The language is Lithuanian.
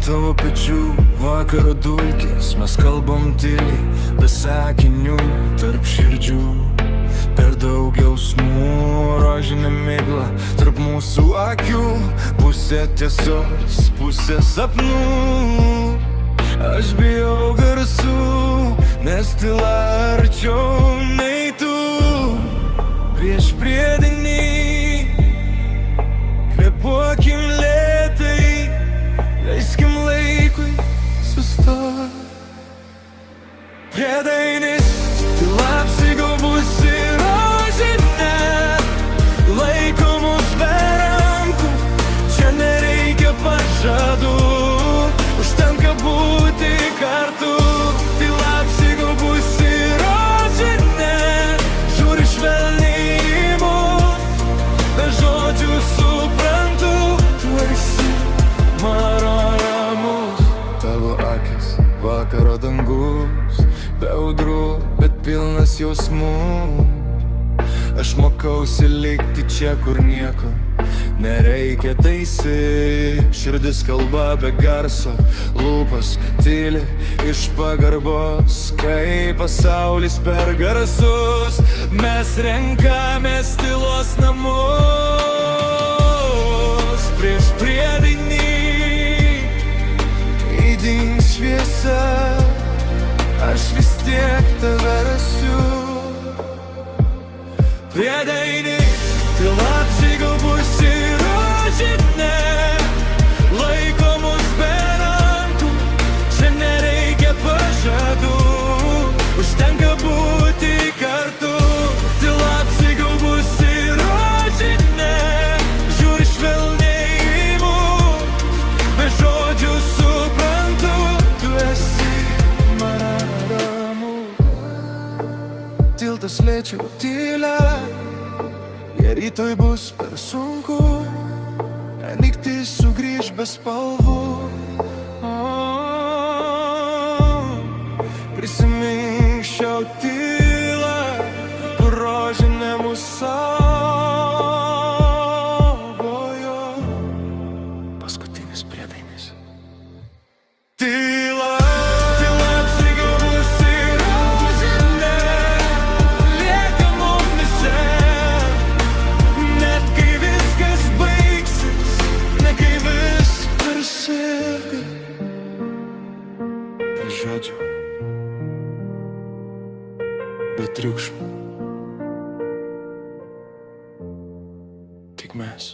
tavo pečių vakaro dulkės, mes kalbam tyliai, be sakinių, tarp širdžių. Per daug jausmų, rožinė migla tarp mūsų akių, pusė tiesos, pusė sapnų. Aš bijau garsų, nes tyla arčiau nei tu. Prieš priedinį kvėpuokim lėtai, leiskim laikui sustot. Priedainis, tyla apsigaubusi rožinė, laiko mus be rankų, čia nereikia pažadų, užtenka būti kartu. Tyla apsigaubusi rožinė, žiūri švelniai į mus, be žodžių suprantu, tu esi mano ramus. Tavo akis, vakaro dangus, be audrų, bet pilnas jausmų. Aš mokausi likti čia, kur nieko nereikia taisyt. Širdis kalba be garso, lūpos tyli iš pagarbos. Kai pasaulis per garsus, mes renkamės tylos namus. Prieš priedinį įdings šviesa, aš vis tiek tave rasiu. Priedainis, tyla apsigaubusi rožinė, laiko mus be rankų, čia nereikia pažadų, užtenka būti kartu. Tyla apsigaubusi rožinė, žiūri švelniai į mus, be žodžių suprantu, tu esi mano ramus. Tiltas lėčiau tylia, jei rytoj bus per sunku, naktis sugrįž be spalvų. Prisimink šią tylą, kur rožinė mus saugojo. Paskutinis priedainis. Tyla, tyla apsigaubusi rožinė, lieka mumyse, net kai viskas baigsis, ne kai viskas ilgai. Be žodžių, be triukšmo, tik mes.